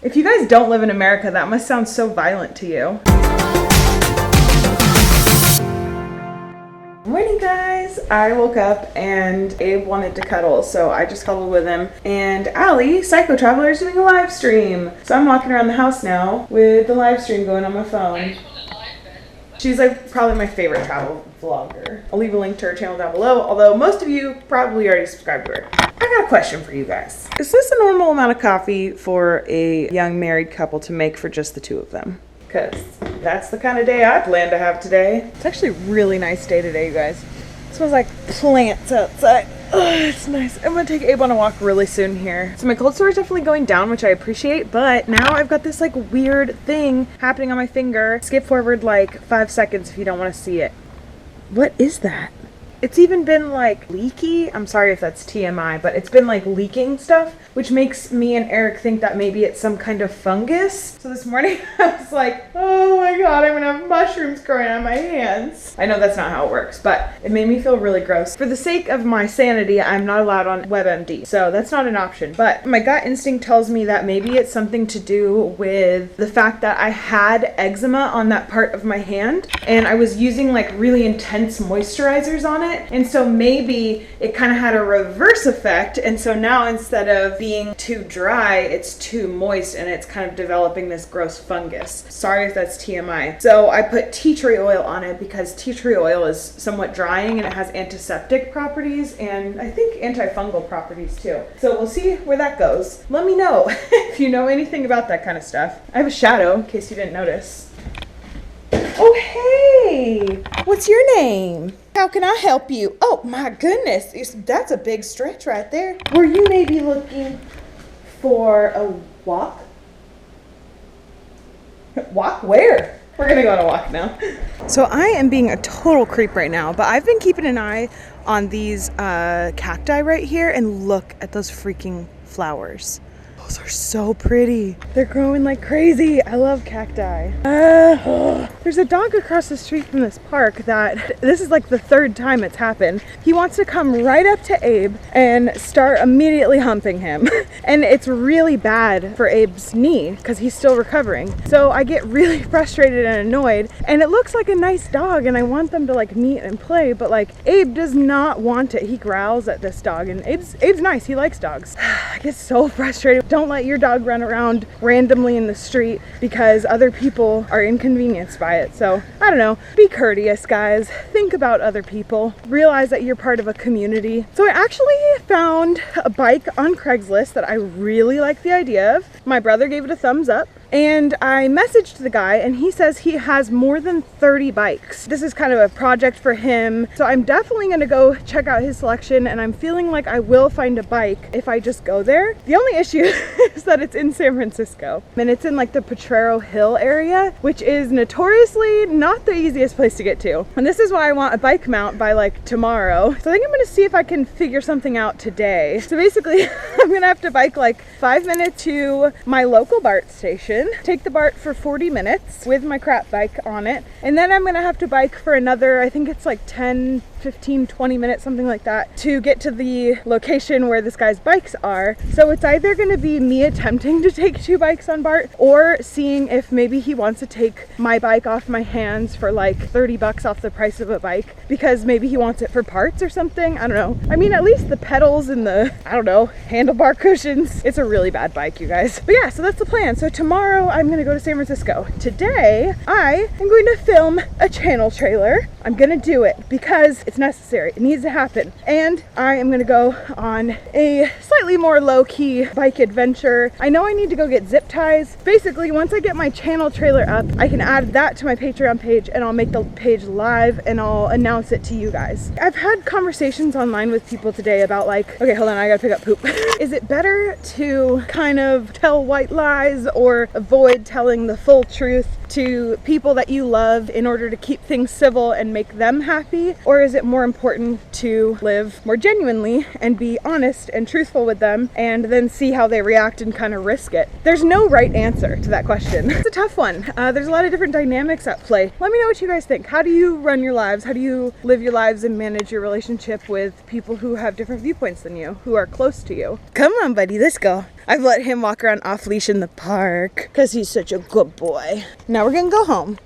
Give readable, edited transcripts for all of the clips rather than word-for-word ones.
If you guys don't live in America, that must sound so violent to you. Morning guys! I woke up and Abe wanted to cuddle, so I just cuddled with him. And Allie, Psycho Traveler, is doing a live stream. So I'm walking around the house now with the live stream going on my phone. She's like probably my favorite travel vlogger. I'll leave a link to her channel down below, although most of you probably already subscribed to her. I got a question for you guys. Is this a normal amount of coffee for a young married couple to make for just the two of them? Because that's the kind of day I plan to have today. It's actually a really nice day today, you guys. It smells like plants outside. Oh, it's nice. I'm gonna take Abe on a walk really soon here. So my cold sore is definitely going down, which I appreciate, but now I've got this like weird thing happening on my finger. Skip forward like 5 seconds if you don't want to see it. What is that? It's even been like leaky. I'm sorry if that's TMI, but it's been like leaking stuff, which makes me and Eric think that maybe it's some kind of fungus. So this morning I was like, oh my God, I'm gonna have mushrooms growing on my hands. I know that's not how it works, but it made me feel really gross. For the sake of my sanity, I'm not allowed on WebMD, so that's not an option. But my gut instinct tells me that maybe it's something to do with the fact that I had eczema on that part of my hand, and I was using like really intense moisturizers on it. And so maybe it kind of had a reverse effect. And so now instead of being too dry, it's too moist and it's kind of developing this gross fungus. Sorry if that's TMI. So I put tea tree oil on it because tea tree oil is somewhat drying and it has antiseptic properties and I think antifungal properties too. So we'll see where that goes. Let me know if you know anything about that kind of stuff. I have a shadow in case you didn't notice. Oh, hey, what's your name? How can I help you? Oh my goodness, that's a big stretch right there. Were you maybe looking for a walk? Walk where? We're gonna go on a walk now. So I am being a total creep right now, but I've been keeping an eye on these cacti right here, and look at those freaking flowers. Those are so pretty. They're growing like crazy. I love cacti. There's a dog across the street from this park that this is like the third time it's happened. He wants to come right up to Abe and start immediately humping him. And it's really bad for Abe's knee because he's still recovering. So I get really frustrated and annoyed, and it looks like a nice dog and I want them to like meet and play, but like Abe does not want it. He growls at this dog, and Abe's nice. He likes dogs. I get so frustrated. Don't let your dog run around randomly in the street because other people are inconvenienced by it. So I don't know, be courteous, guys. Think about other people. Realize that you're part of a community. So I actually found a bike on Craigslist that I really like the idea of. My brother gave it a thumbs up. And I messaged the guy and he says he has more than 30 bikes. This is kind of a project for him. So I'm definitely gonna go check out his selection, and I'm feeling like I will find a bike if I just go there. The only issue is that it's in San Francisco and it's in like the Potrero Hill area, which is notoriously not the easiest place to get to. And this is why I want a bike mount by like tomorrow. So I think I'm gonna see if I can figure something out today. So basically I'm gonna have to bike like 5 minutes to my local BART station, take the BART for 40 minutes with my crap bike on it, and then I'm gonna have to bike for another, I think it's like 10, 15, 20 minutes, something like that, to get to the location where this guy's bikes are. So it's either gonna be me attempting to take 2 bikes on BART or seeing if maybe he wants to take my bike off my hands for like 30 bucks off the price of a bike because maybe he wants it for parts or something. I don't know. I mean, at least the pedals and the, I don't know, handlebar cushions. It's a really bad bike, you guys. But yeah, so that's the plan. So tomorrow I'm gonna go to San Francisco. Today I am going to film a channel trailer. I'm gonna do it because it's necessary. It needs to happen. And I am gonna go on a slightly more low-key bike adventure. I know I need to go get zip ties. Basically, once I get my channel trailer up, I can add that to my Patreon page and I'll make the page live and I'll announce it to you guys. I've had conversations online with people today about like, okay, hold on, I gotta pick up poop. Is it better to kind of tell white lies or avoid telling the full truth to people that you love in order to keep things civil and make them happy? Or is it it more important to live more genuinely and be honest and truthful with them and then see how they react and kind of risk it. There's no right answer to that question. It's a tough one. There's a lot of different dynamics at play. Let me know what you guys think. How do you run your lives? How do you live your lives and manage your relationship with people who have different viewpoints than you, who are close to you? Come on, buddy, let's go. I've let him walk around off leash in the park because he's such a good boy. Now we're gonna go home.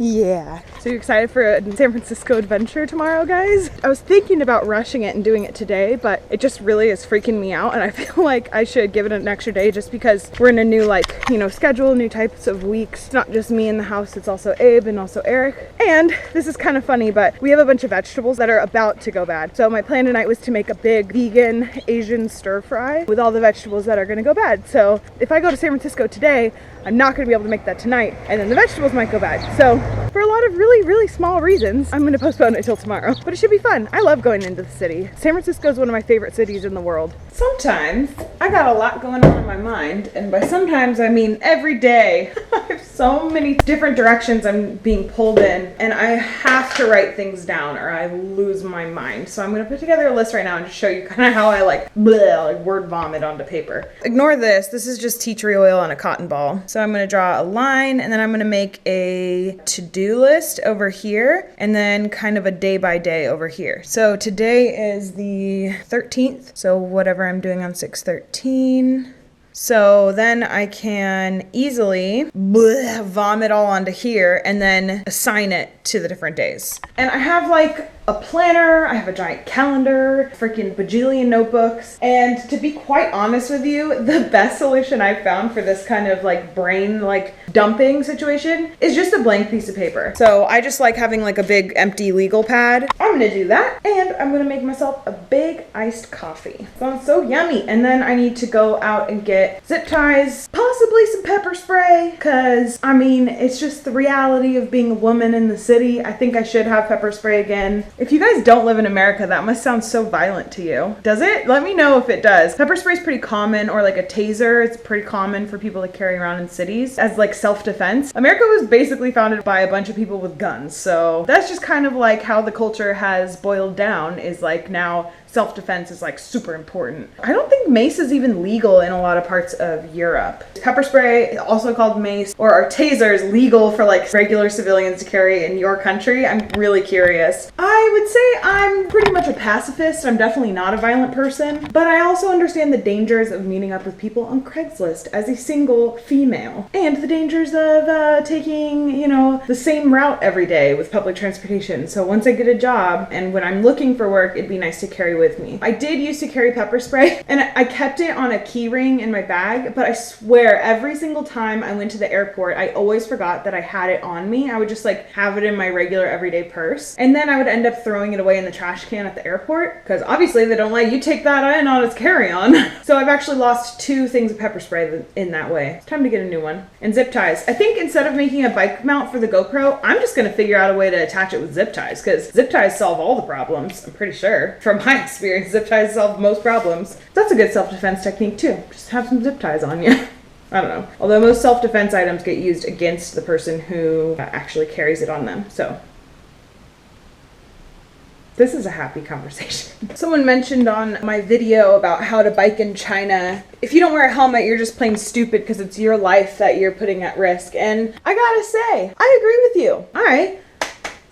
Yeah. So you excited for a San Francisco adventure tomorrow, guys? I was thinking about rushing it and doing it today, but it just really is freaking me out, and I feel like I should give it an extra day just because we're in a new, like, you know, schedule, new types of weeks. It's not just me in the house, it's also Abe and also Eric. And this is kind of funny, but we have a bunch of vegetables that are about to go bad. So my plan tonight was to make a big vegan Asian stir fry with all the vegetables that are gonna go bad. So if I go to San Francisco today, I'm not gonna be able to make that tonight, and then the vegetables might go bad. So for a lot of really, really small reasons, I'm gonna postpone it till tomorrow. But it should be fun. I love going into the city. San Francisco is one of my favorite cities in the world. Sometimes I got a lot going on in my mind, and by sometimes I mean every day. I have so many different directions I'm being pulled in, and I have to write things down or I lose my mind. So I'm gonna put together a list right now and just show you kind of how I like word vomit onto paper. Ignore this. This is just tea tree oil on a cotton ball. So I'm gonna draw a line, and then I'm gonna make a to-do list over here, and then kind of a day by day over here. So today is the 13th, so whatever I'm doing on 6/13. So then I can easily vomit all onto here and then assign it to the different days. And I have like a planner, I have a giant calendar, freaking bajillion notebooks. And to be quite honest with you, the best solution I've found for this kind of like brain like dumping situation is just a blank piece of paper. So I just like having like a big empty legal pad. I'm gonna do that, and I'm gonna make myself a big iced coffee. Sounds so yummy. And then I need to go out and get zip ties, possibly some pepper spray, because I mean, it's just the reality of being a woman in the city. I think I should have pepper spray again. If you guys don't live in America, that must sound so violent to you. Does it? Let me know if it does. Pepper spray is pretty common, or like a taser. It's pretty common for people to carry around in cities as like self-defense. America was basically founded by a bunch of people with guns. So that's just kind of like how the culture has boiled down, is like now self-defense is like super important. I don't think mace is even legal in a lot of parts of Europe. Pepper spray, also called mace, or are tasers legal for like regular civilians to carry in your country? I'm really curious. I would say I'm pretty much a pacifist. I'm definitely not a violent person, but I also understand the dangers of meeting up with people on Craigslist as a single female, and the dangers of taking, you know, the same route every day with public transportation. So once I get a job and when I'm looking for work, it'd be nice to carry with me. I did used to carry pepper spray, and I kept it on a key ring in my bag, but I swear every single time I went to the airport, I always forgot that I had it on me. I would just like have it in my regular everyday purse, and then I would end up throwing it away in the trash can at the airport, because obviously they don't let you take that in on its carry-on. So I've actually lost 2 things of pepper spray in that way. It's time to get a new one. And zip ties. I think instead of making a bike mount for the GoPro, I'm just gonna figure out a way to attach it with zip ties, because zip ties solve all the problems, I'm pretty sure. From my experience, zip ties solve most problems. That's a good self-defense technique too. Just have some zip ties on you. I don't know. Although most self-defense items get used against the person who actually carries it on them. So this is a happy conversation. Someone mentioned on my video about how to bike in China, if you don't wear a helmet, you're just plain stupid because it's your life that you're putting at risk. And I gotta say, I agree with you. All right.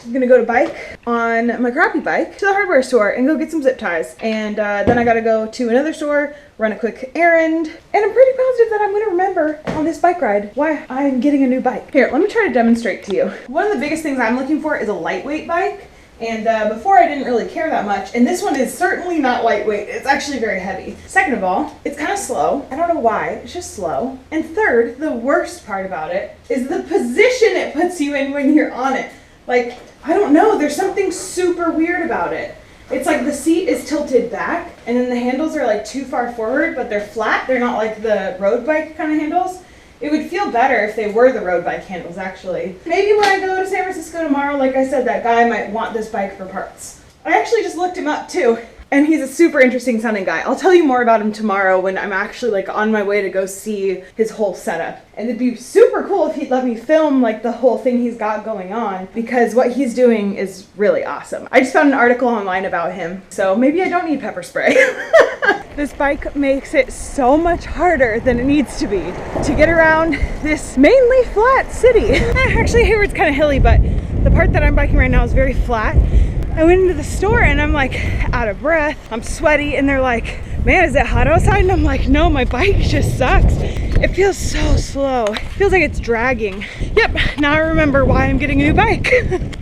I'm gonna go to bike on my crappy bike to the hardware store and go get some zip ties. And then I gotta go to another store, run a quick errand. And I'm pretty positive that I'm gonna remember on this bike ride why I'm getting a new bike. Here, let me try to demonstrate to you. One of the biggest things I'm looking for is a lightweight bike. And before I didn't really care that much, and this one is certainly not lightweight, it's actually very heavy. Second of all, it's kind of slow. I don't know why, it's just slow. And third, the worst part about it is the position it puts you in when you're on it. Like, I don't know, there's something super weird about it. It's like the seat is tilted back, and then the handles are like too far forward, but they're flat. They're not like the road bike kind of handles. It would feel better if they were the road bike handles, actually. Maybe when I go to San Francisco tomorrow, like I said, that guy might want this bike for parts. I actually just looked him up too. And he's a super interesting sounding guy. I'll tell you more about him tomorrow when I'm actually like on my way to go see his whole setup. And it'd be super cool if he'd let me film like the whole thing he's got going on, because what he's doing is really awesome. I just found an article online about him, so maybe I don't need pepper spray. This bike makes it so much harder than it needs to be to get around this mainly flat city. Actually, Hayward's kind of hilly, but the part that I'm biking right now is very flat. I went into the store and I'm like out of breath, I'm sweaty, and they're like, man, is it hot outside? And I'm like, no, my bike just sucks. It feels so slow. It feels like it's dragging. Yep, now I remember why I'm getting a new bike.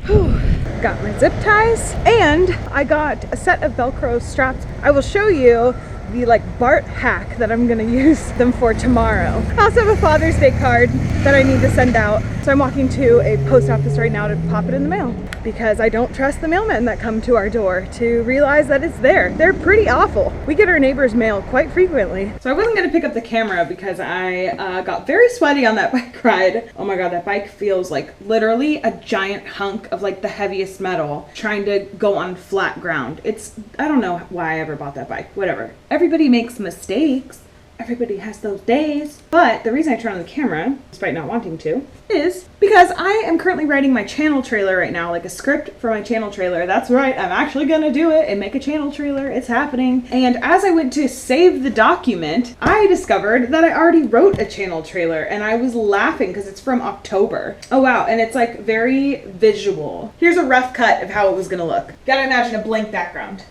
Whew. Got my zip ties, and I got a set of Velcro straps. I will show you the like Bart hack that I'm gonna use them for tomorrow. I also have a Father's Day card that I need to send out. So I'm walking to a post office right now to pop it in the mail, because I don't trust the mailmen that come to our door to realize that it's there. They're pretty awful. We get our neighbors' mail quite frequently. So I wasn't gonna pick up the camera because I got very sweaty on that bike ride. Oh my God, that bike feels like literally a giant hunk of like the heaviest metal trying to go on flat ground. I don't know why I ever bought that bike, whatever. Everybody makes mistakes. Everybody has those days. But the reason I turn on the camera, despite not wanting to, is because I am currently writing my channel trailer right now, like a script for my channel trailer. That's right, I'm actually gonna do it and make a channel trailer. It's happening. And as I went to save the document, I discovered that I already wrote a channel trailer, and I was laughing because it's from October. Oh wow, and it's like very visual. Here's a rough cut of how it was gonna look. Gotta imagine a blank background.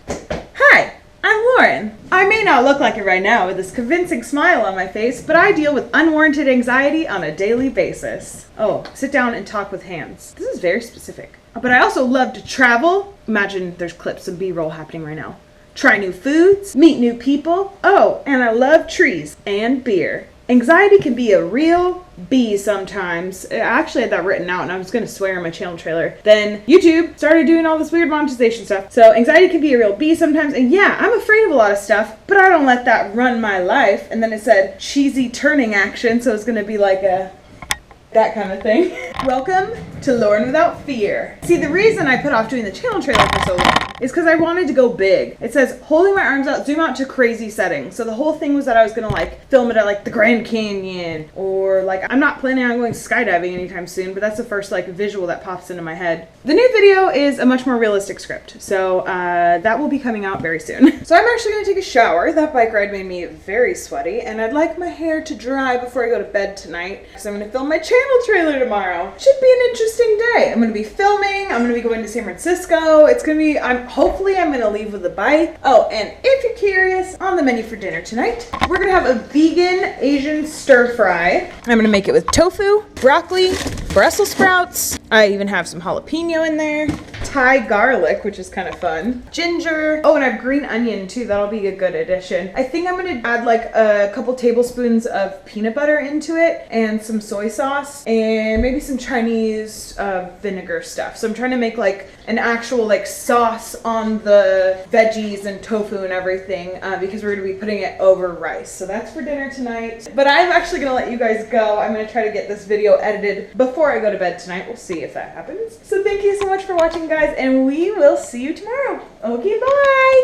Hi, I'm Lauren. I may not look like it right now with this convincing smile on my face, but I deal with unwarranted anxiety on a daily basis. Oh, sit down and talk with hands. This is very specific. But I also love to travel. Imagine there's clips of B-roll happening right now. Try new foods, meet new people. Oh, and I love trees and beer. Anxiety can be a real bee sometimes. I actually had that written out and I was going to swear in my channel trailer. Then YouTube started doing all this weird monetization stuff. So anxiety can be a real bee sometimes. And yeah, I'm afraid of a lot of stuff, but I don't let that run my life. And then it said cheesy turning action. So it's going to be like that kind of thing. Welcome to Lauren Without Fear. See, the reason I put off doing the channel trailer for so long is because I wanted to go big. It says holding my arms out, zoom out to crazy settings. So the whole thing was that I was gonna like film it at like the Grand Canyon, or like I'm not planning on going skydiving anytime soon, but that's the first like visual that pops into my head. The new video is a much more realistic script, so that will be coming out very soon. So I'm actually gonna take a shower. That bike ride made me very sweaty, and I'd like my hair to dry before I go to bed tonight, because I'm gonna film my channel trailer tomorrow. Should be an interesting day. I'm gonna be filming, I'm gonna be going to San Francisco. It's gonna be, hopefully I'm gonna leave with a bike. Oh, and if you're curious, on the menu for dinner tonight, we're gonna have a vegan Asian stir fry. I'm gonna make it with tofu, broccoli, Brussels sprouts. I even have some jalapeno in there. Thai garlic, which is kind of fun. Ginger. Oh, and I have green onion too. That'll be a good addition. I think I'm gonna add like a couple tablespoons of peanut butter into it and some soy sauce and maybe some Chinese vinegar stuff. So I'm trying to make like an actual like sauce on the veggies and tofu and everything because we're gonna be putting it over rice. So that's for dinner tonight. But I'm actually gonna let you guys go. I'm gonna try to get this video edited before I go to bed tonight. We'll see if that happens. So thank you so much for watching, guys, and we will see you tomorrow. Okay, bye.